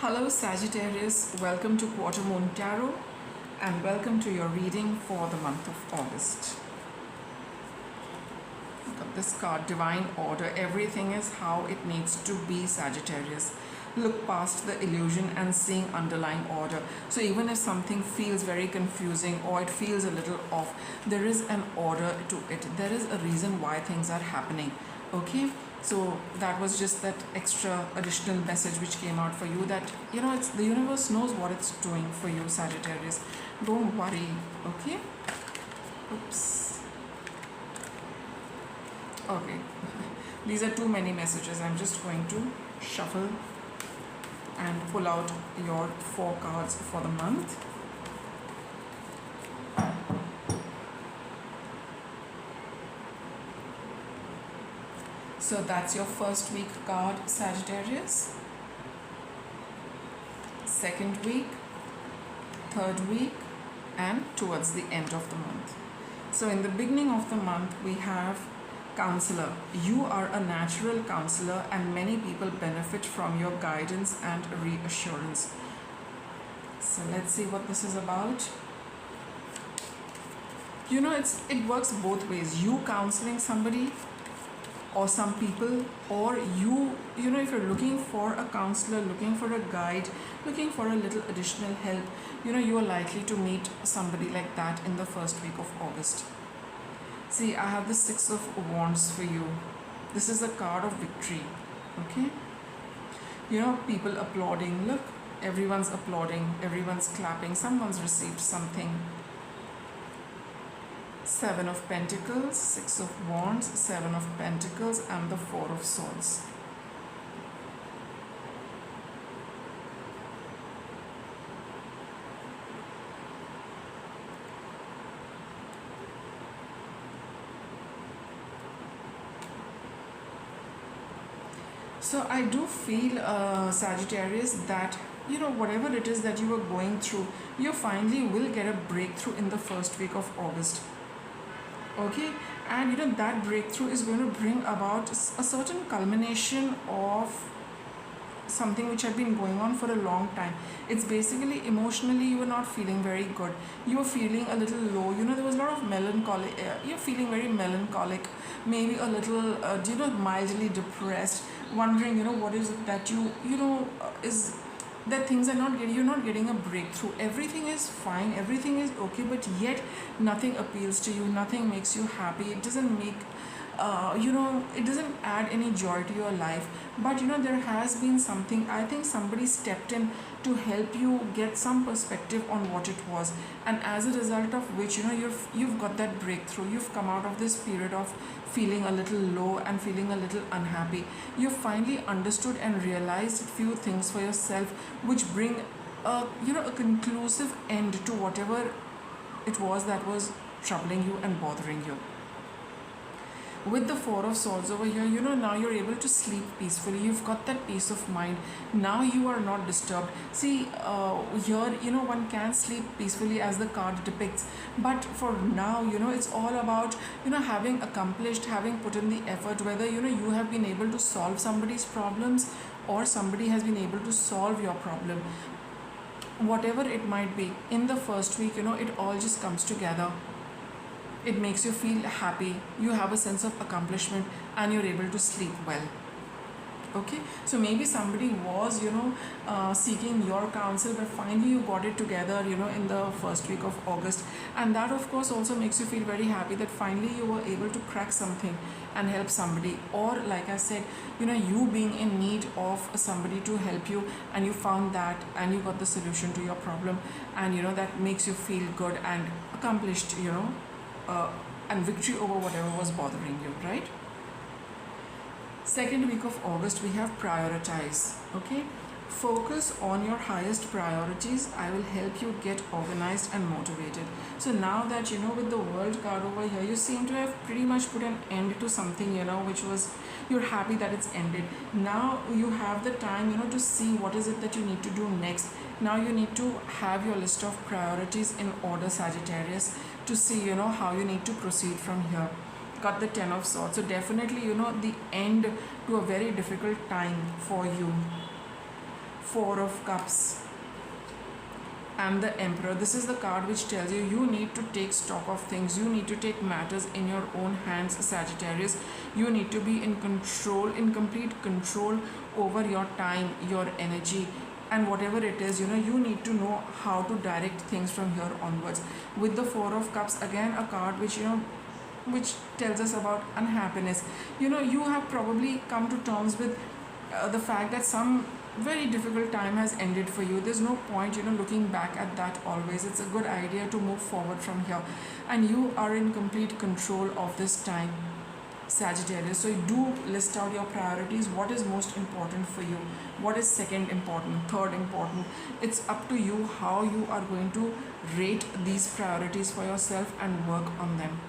Hello Sagittarius, welcome to Quarter Moon Tarot and welcome to your reading for the month of August. Got this card, Divine Order. Everything is how it needs to be, Sagittarius. Look past the illusion and seeing underlying order. So even if something feels very confusing or it feels a little off, there is an order to it. There is a reason why things are happening. Okay? So that was just that extra additional message which came out for you, that it's the universe knows what it's doing for you, Sagittarius. Don't worry. Okay? Oops. Okay. These are too many messages. I'm just going to shuffle and pull out your 4 cards for the month. So that's your first week card, Sagittarius. Second week, third week, and towards the end of the month. So in the beginning of the month, we have Counselor. You are a natural counselor and many people benefit from your guidance and reassurance. So let's see what this is about. It works both ways. You counseling somebody or some people, or if you're looking for a counselor, looking for a guide, looking for a little additional help, you are likely to meet somebody like that in the first week of August. See, I have the 6 of Wands for you. This is a card of victory. Okay? People applauding. Look, everyone's applauding, everyone's clapping, someone's received something. 7 of Pentacles, 6 of Wands, 7 of Pentacles, and the 4 of Swords. So I do feel, Sagittarius, that whatever it is that you are going through, you finally will get a breakthrough in the first week of August. Okay, and that breakthrough is going to bring about a certain culmination of something which had been going on for a long time. It's basically emotionally you were not feeling very good. You were feeling a little low. There was a lot of melancholy. You're feeling very melancholic, maybe a little, mildly depressed, wondering, what is it that is that things are not getting, you're not getting a breakthrough. Everything is fine, everything is okay, but yet nothing appeals to you, nothing makes you happy. It doesn't make it doesn't add any joy to your life. But there has been something, I think somebody stepped in to help you get some perspective on what it was, and as a result of which you've got that breakthrough. You've come out of this period of feeling a little low and feeling a little unhappy. You finally understood and realized a few things for yourself which bring a conclusive end to whatever it was that was troubling you and bothering you. With the 4 of Swords over here, now you're able to sleep peacefully. You've got that peace of mind. Now you are not disturbed. See, here, one can sleep peacefully as the card depicts. But for now, it's all about, having accomplished, having put in the effort, whether, you have been able to solve somebody's problems or somebody has been able to solve your problem. Whatever it might be, in the first week, it all just comes together. It makes you feel happy, you have a sense of accomplishment, and you're able to sleep well. Okay, so maybe somebody was seeking your counsel, but finally you got it together in the first week of August, and that of course also makes you feel very happy that finally you were able to crack something and help somebody, or like I said, you being in need of somebody to help you, and you found that and you got the solution to your problem, and that makes you feel good and accomplished, and victory over whatever was bothering you, right? Second week of August, we have prioritize. Okay, focus on your highest priorities. I will help you get organized and motivated. So now that with the World card over here, you seem to have pretty much put an end to something, which was, you're happy that it's ended. Now you have the time to see what is it that you need to do next. Now you need to have your list of priorities in order, Sagittarius, to see how you need to proceed from here. Got the 10 of Swords, so definitely the end to a very difficult time for you. Four of Cups and the Emperor. This is the card which tells you you need to take stock of things. You need to take matters in your own hands, Sagittarius. You need to be in control, in complete control over your time, your energy, and whatever it is, you need to know how to direct things from here onwards. With the Four of Cups, again a card which tells us about unhappiness. You have probably come to terms with the fact that some very difficult time has ended for you. There's no point looking back at that always. It's a good idea to move forward from here, and you are in complete control of this time, Sagittarius. So you do list out your priorities. What is most important for you? What is second important? Third important? It's up to you how you are going to rate these priorities for yourself and work on them.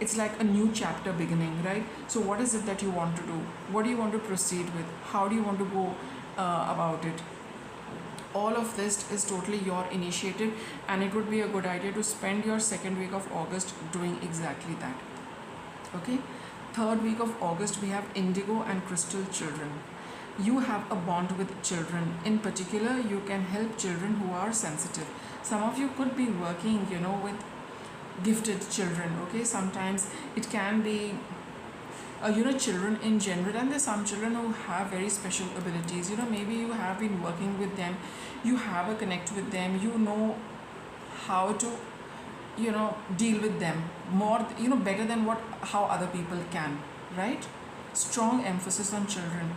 It's like a new chapter beginning, right? So what is it that you want to do? What do you want to proceed with? How do you want to go about it? All of this is totally your initiative, and it would be a good idea to spend your second week of August doing exactly that. Okay? Third week of August, we have Indigo and Crystal children. You have a bond with children. In particular, you can help children who are sensitive. Some of you could be working, with gifted children. Okay? Sometimes it can be children in general, and there's some children who have very special abilities. Maybe you have been working with them, you have a connect with them, you know how to deal with them more, better than how other people can, right? Strong emphasis on children.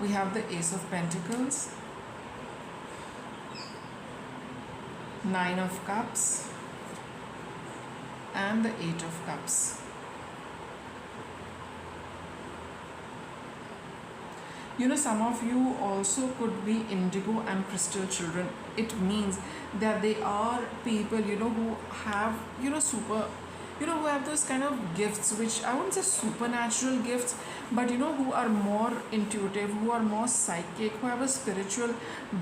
We have the Ace of Pentacles, Nine of Cups, and the Eight of Cups. Some of you also could be Indigo and Crystal children. It means that they are people, who have, super, who have those kind of gifts, which I wouldn't say supernatural gifts, but, who are more intuitive, who are more psychic, who have a spiritual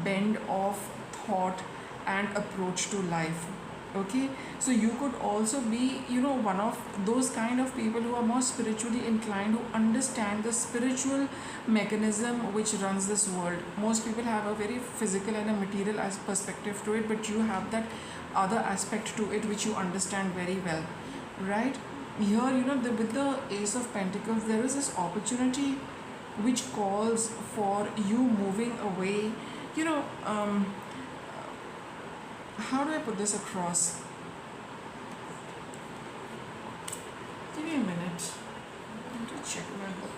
bend of thought and approach to life. Okay, so you could also be one of those kind of people who are more spiritually inclined, who understand the spiritual mechanism which runs this world. Most people have a very physical and a material perspective to it, but you have that other aspect to it which you understand very well, right? Here, with the Ace of Pentacles, there is this opportunity which calls for you moving away. How do I put this across? Give me a minute. I need to check my book.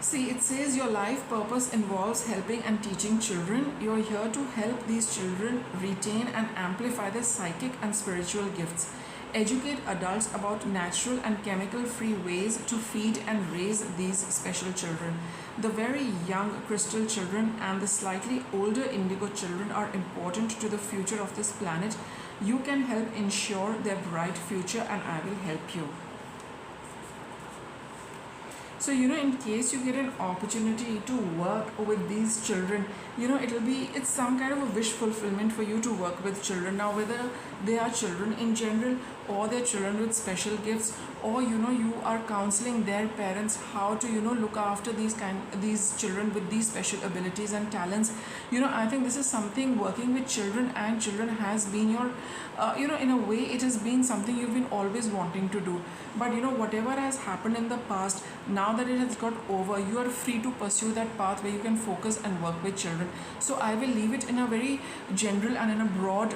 See, it says your life purpose involves helping and teaching children. You're here to help these children retain and amplify their psychic and spiritual gifts. Educate adults about natural and chemical-free ways to feed and raise these special children. The very young Crystal children and the slightly older Indigo children are important to the future of this planet. You can help ensure their bright future, and I will help you. So, in case you get an opportunity to work with these children, it's some kind of a wish fulfillment for you to work with children. Now, whether they are children in general, or they're children with special gifts, or you are counseling their parents how to look after these children with these special abilities and talents. I think this is something, working with children and children has been your in a way it has been something you've been always wanting to do. But whatever has happened in the past, now that it has got over, you are free to pursue that path where you can focus and work with children. So I will leave it in a very general and in a broad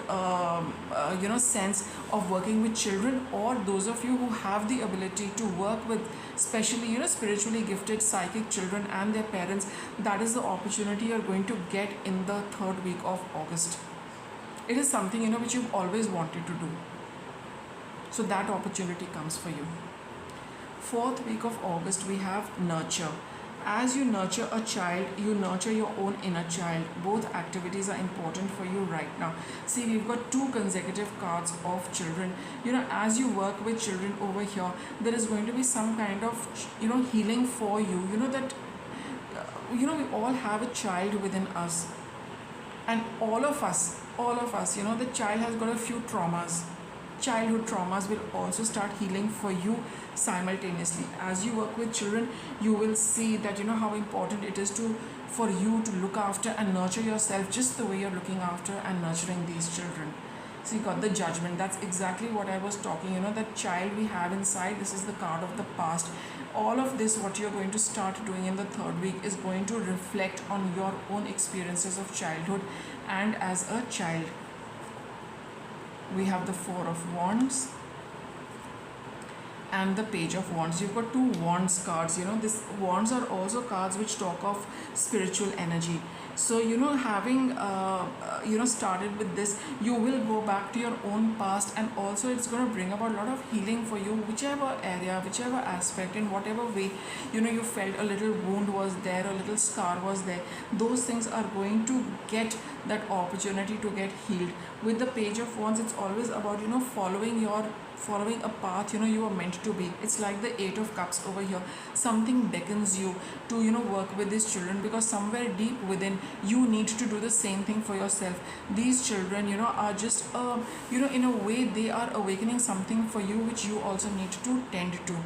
sense of working with children, or those of you who have the ability to work with especially spiritually gifted psychic children and their parents. That is the opportunity you're going to get in the third week of August. It is something which you've always wanted to do, so that opportunity comes for you. Fourth week of August, we have nurture. As you nurture a child, you nurture your own inner child. Both activities are important for you right now. See, we've got two consecutive cards of children. As you work with children over here, there is going to be some kind of healing for you. That we all have a child within us, And all of us, you know, the child has got a few traumas. Childhood traumas will also start healing for you simultaneously. As you work with children, you will see that, you know, how important it is to for you to look after and nurture yourself just the way you're looking after and nurturing these children. So you got the judgment. That's exactly what I was talking, you know, that child we have inside. This is the card of the past. All of this, what you're going to start doing in the third week, is going to reflect on your own experiences of childhood and as a child. We have the Four of Wands and the Page of Wands. You've got two Wands cards. You know, this Wands are also cards which talk of spiritual energy. So, you know, having started with this, you will go back to your own past, and also it's going to bring about a lot of healing for you, whichever area, whichever aspect, in whatever way, you know, you felt a little wound was there, a little scar was there. Those things are going to get that opportunity to get healed. With the Page of Wands, it's always about, you know, following a path, you know, you are meant to be. It's like the Eight of Cups over here. Something beckons you to, you know, work with these children, because somewhere deep within you need to do the same thing for yourself. These children, you know, are just in a way they are awakening something for you which you also need to tend to.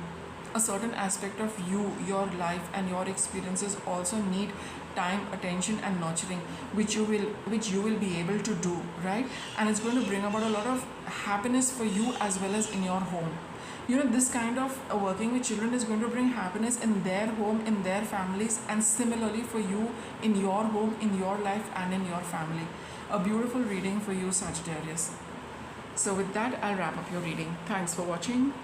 A certain aspect of you, your life and your experiences also need time, attention and nurturing, which you will be able to do, right? And it's going to bring about a lot of happiness for you as well as in your home. You know, this kind of working with children is going to bring happiness in their home, in their families, and similarly for you in your home, in your life and in your family. A beautiful reading for you, Sagittarius. So with that, I'll wrap up your reading. Thanks for watching.